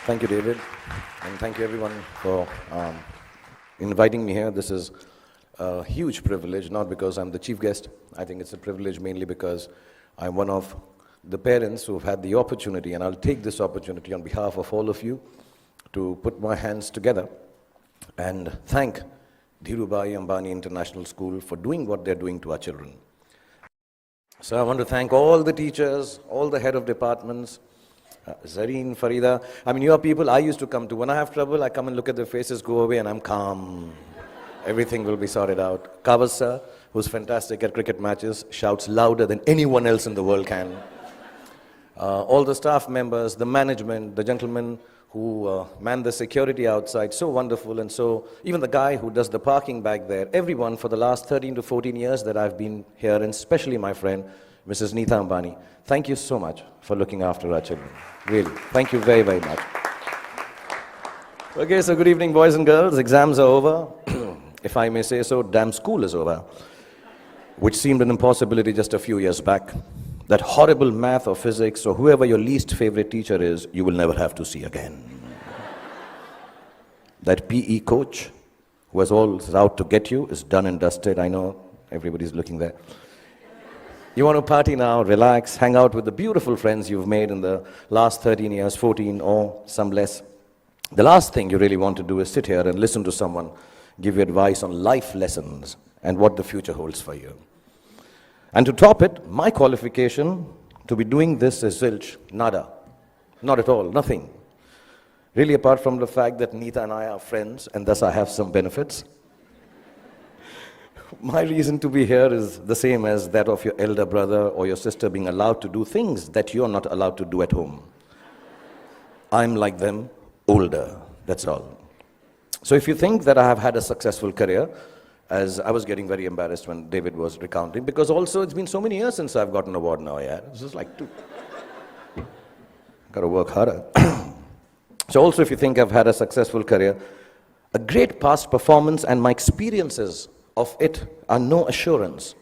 Thank you, David, and thank you everyone for inviting me here. This is a huge privilege, not because I'm the chief guest. I think it's a privilege mainly because I'm one of the parents who've had the opportunity, and I'll take this opportunity on behalf of all of you to put my hands together and thank Dhirubhai Ambani International School for doing what they're doing to our children. So I want to thank all the teachers, all the head of departments, Zareen, Farida. I mean, you are people I used to come to. When I have trouble, I come and look at their faces, go away, and I'm calm. Everything will be sorted out. Kavas sir, who's fantastic at cricket matches, shouts louder than anyone else in the world can. All the staff members, the management, the gentlemen who man the security outside, so wonderful. And so even the guy who does the parking back there, everyone for the last 13 to 14 years that I've been here, and especially my friend, Mrs. Neeta Ambani, thank you so much for looking after our children. Really, thank you very, very much. Okay, so good evening, boys and girls. Exams are over. If I may say so, damn school is over, which seemed an impossibility just a few years back. That horrible math or physics or whoever your least favorite teacher is, you will never have to see again. That PE coach who was always out to get you is done and dusted. I know everybody's looking there. You want to party now, relax, hang out with the beautiful friends you've made in the last 13 years, 14 or some less. The last thing you really want to do is sit here and listen to someone give you advice on life lessons and what the future holds for you. And to top it, my qualification to be doing this is zilch, nada. Not at all, nothing. Really, apart from the fact that Neeta and I are friends, and thus I have some benefits. My reason to be here is the same as that of your elder brother or your sister being allowed to do things that you're not allowed to do at home. I'm like them, older, that's all. So if you think that I have had a successful career, as I was getting very embarrassed when David was recounting, because also it's been so many years since I've gotten an award now, yeah. This is like got to work harder. So also if you think I've had a successful career, a great past performance and my experiences of it are no assurance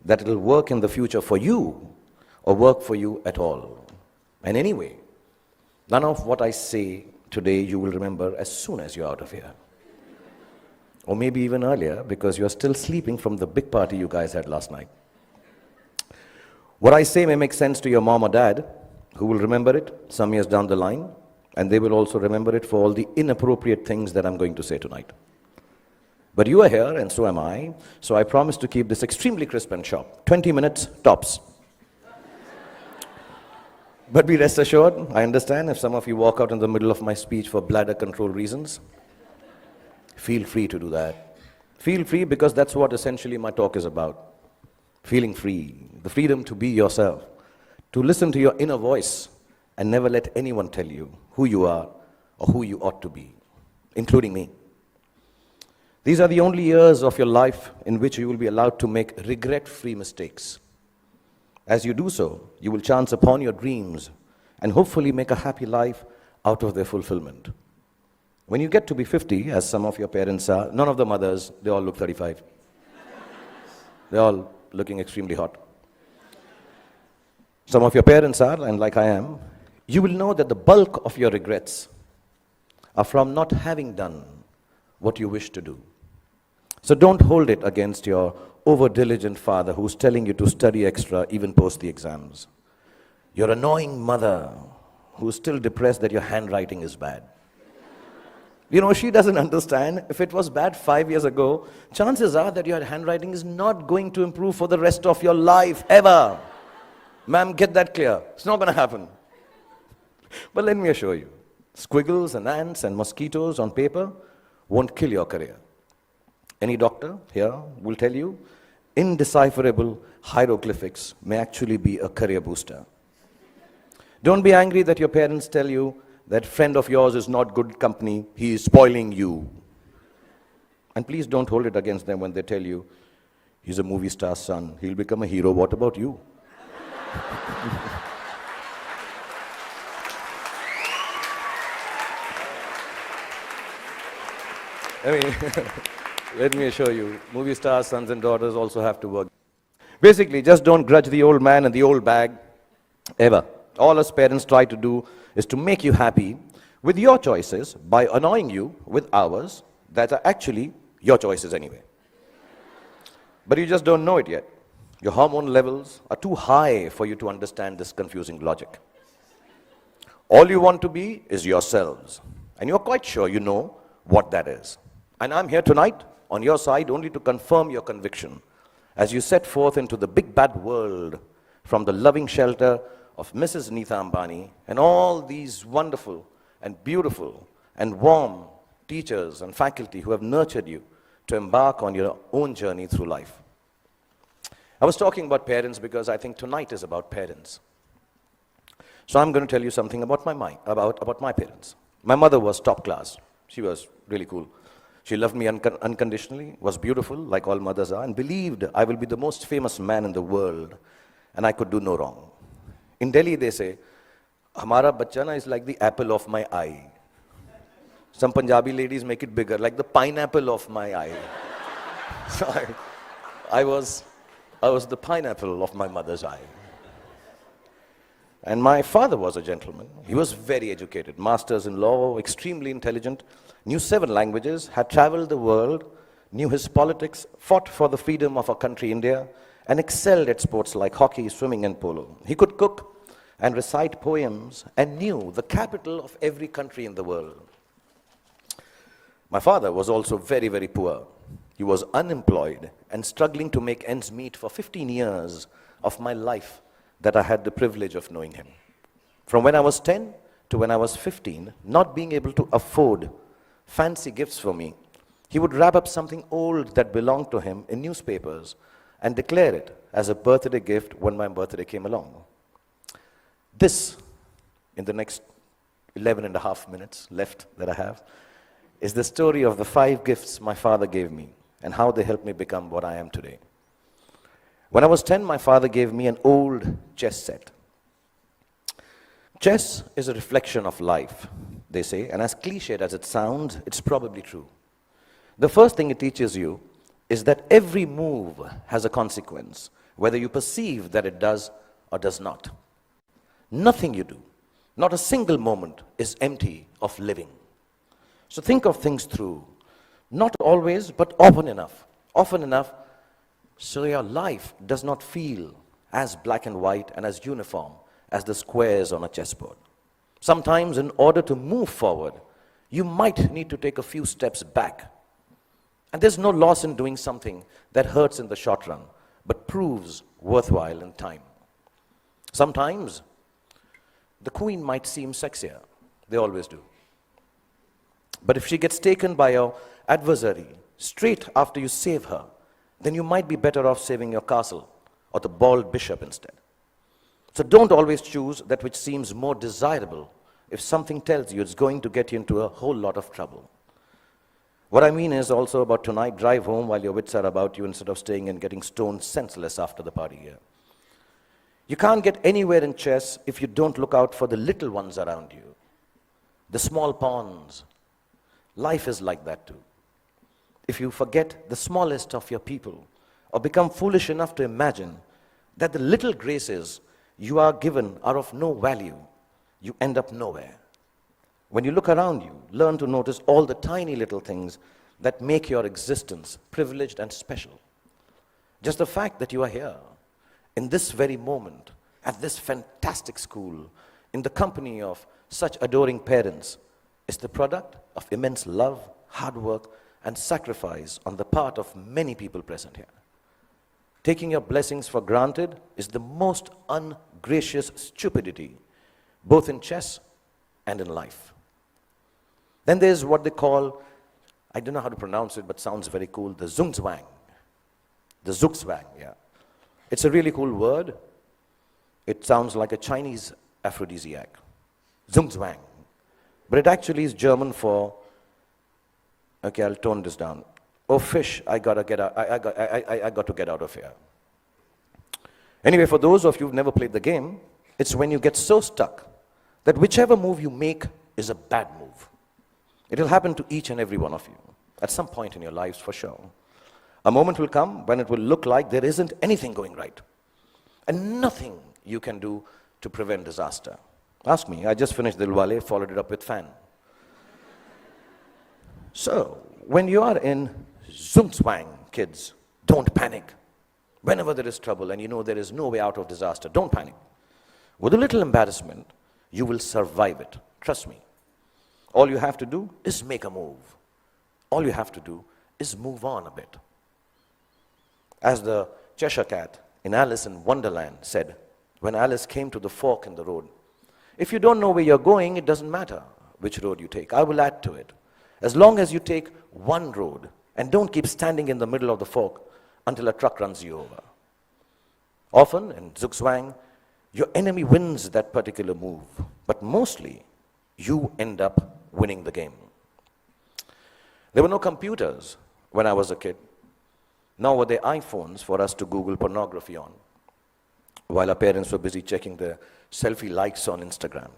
that it'll work in the future for you or work for you at all. And anyway, none of what I say today you will remember as soon as you're out of here. Or maybe even earlier, because you're still sleeping from the big party you guys had last night. What I say may make sense to your mom or dad, who will remember it some years down the line, and they will also remember it for all the inappropriate things that I'm going to say tonight. But you are here, and so am I, so I promise to keep this extremely crisp and sharp. 20 minutes, tops. But be rest assured, I understand if some of you walk out in the middle of my speech for bladder control reasons. Feel free to do that. Feel free, because that's what essentially my talk is about. Feeling free, the freedom to be yourself, to listen to your inner voice and never let anyone tell you who you are or who you ought to be, including me. These are the only years of your life in which you will be allowed to make regret-free mistakes. As you do so, you will chance upon your dreams and hopefully make a happy life out of their fulfillment. When you get to be 50, as some of your parents are, none of the mothers, they all look 35. They're all looking extremely hot. Some of your parents are, and like I am, you will know that the bulk of your regrets are from not having done what you wish to do. So don't hold it against your over-diligent father who's telling you to study extra even post the exams. Your annoying mother who's still depressed that your handwriting is bad. You know, she doesn't understand. If it was bad 5 years ago, chances are that your handwriting is not going to improve for the rest of your life, ever. Ma'am, get that clear. It's not going to happen. But let me assure you, squiggles and ants and mosquitoes on paper won't kill your career. Any doctor here will tell you, indecipherable hieroglyphics may actually be a career booster. Don't be angry that your parents tell you that friend of yours is not good company, he is spoiling you. And please don't hold it against them when they tell you, he's a movie star's son, he'll become a hero, what about you? I mean, let me assure you, movie stars, sons and daughters also have to work. Basically, just don't grudge the old man and the old bag, ever. All us parents try to do is to make you happy with your choices by annoying you with ours that are actually your choices anyway. But you just don't know it yet. Your hormone levels are too high for you to understand this confusing logic. All you want to be is yourselves, and you're quite sure you know what that is. And I'm here tonight on your side only to confirm your conviction as you set forth into the big bad world from the loving shelter of Mrs. Neeta Ambani and all these wonderful and beautiful and warm teachers and faculty who have nurtured you to embark on your own journey through life. I was talking about parents because I think tonight is about parents. So I'm going to tell you something about my parents. My mother was top class. She was really cool. She loved me unconditionally, was beautiful, like all mothers are, and believed I will be the most famous man in the world, and I could do no wrong. In Delhi, they say, Hamara bachana is like the apple of my eye. Some Punjabi ladies make it bigger, like the pineapple of my eye. So I was the pineapple of my mother's eye. And my father was a gentleman. He was very educated, masters in law, extremely intelligent, knew 7 languages, had traveled the world, knew his politics, fought for the freedom of our country, India, and excelled at sports like hockey, swimming, and polo. He could cook and recite poems and knew the capital of every country in the world. My father was also very, very poor. He was unemployed and struggling to make ends meet for 15 years of my life that I had the privilege of knowing him. From when I was 10 to when I was 15, not being able to afford fancy gifts for me, he would wrap up something old that belonged to him in newspapers and declare it as a birthday gift when my birthday came along. This, in the next 11 and a half minutes left that I have, is the story of the 5 gifts my father gave me and how they helped me become what I am today. When I was 10, my father gave me an old chess set. Chess is a reflection of life, they say, and as cliched as it sounds, it's probably true. The first thing it teaches you is that every move has a consequence, whether you perceive that it does or does not. Nothing you do, not a single moment, is empty of living. So think of things through, not always, but often enough so your life does not feel as black and white and as uniform as the squares on a chessboard. Sometimes, in order to move forward, you might need to take a few steps back. And there's no loss in doing something that hurts in the short run, but proves worthwhile in time. Sometimes, the queen might seem sexier. They always do. But if she gets taken by your adversary straight after you save her, then you might be better off saving your castle or the bald bishop instead. So don't always choose that which seems more desirable if something tells you it's going to get you into a whole lot of trouble. What I mean is also about tonight, drive home while your wits are about you instead of staying and getting stoned senseless after the party here. You can't get anywhere in chess if you don't look out for the little ones around you, the small pawns. Life is like that too. If you forget the smallest of your people or become foolish enough to imagine that the little graces you are given are of no value, you end up nowhere. When you look around you, learn to notice all the tiny little things that make your existence privileged and special. Just the fact that you are here, in this very moment, at this fantastic school, in the company of such adoring parents, is the product of immense love, hard work, and sacrifice on the part of many people present here. Taking your blessings for granted is the most ungracious stupidity, both in chess and in life. Then there's what they call, I don't know how to pronounce it, but sounds very cool, the Zugzwang. The Zugzwang, yeah. It's a really cool word. It sounds like a Chinese aphrodisiac. Zugzwang. But it actually is German for, okay, I'll tone this down. Oh, fish, I got to get out of here. Anyway, for those of you who've never played the game, it's when you get so stuck that whichever move you make is a bad move. It'll happen to each and every one of you at some point in your lives for sure. A moment will come when it will look like there isn't anything going right and nothing you can do to prevent disaster. Ask me. I just finished Dilwale, followed it up with Fan. So, when you are in Zugzwang, kids, don't panic. Whenever there is trouble and you know there is no way out of disaster, don't panic. With a little embarrassment, you will survive it. Trust me. All you have to do is make a move. All you have to do is move on a bit. As the Cheshire Cat in Alice in Wonderland said, when Alice came to the fork in the road, if you don't know where you're going, it doesn't matter which road you take. I will add to it. As long as you take one road and don't keep standing in the middle of the fork until a truck runs you over. Often in Zugzwang, your enemy wins that particular move, but mostly you end up winning the game. There were no computers when I was a kid, nor were there iPhones for us to Google pornography on, while our parents were busy checking their selfie likes on Instagram.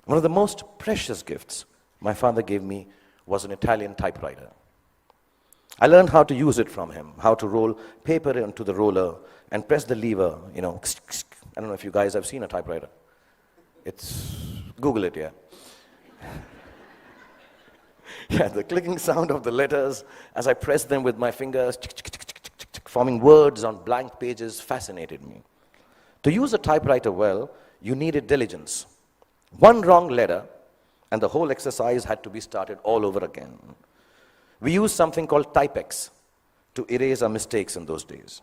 One of the most precious gifts my father gave me was an Italian typewriter. I learned how to use it from him, how to roll paper into the roller and press the lever, I don't know if you guys have seen a typewriter. Google it, yeah. Yeah, the clicking sound of the letters as I pressed them with my fingers, forming words on blank pages, fascinated me. To use a typewriter well, you needed diligence. One wrong letter, and the whole exercise had to be started all over again. We used something called Typex to erase our mistakes in those days.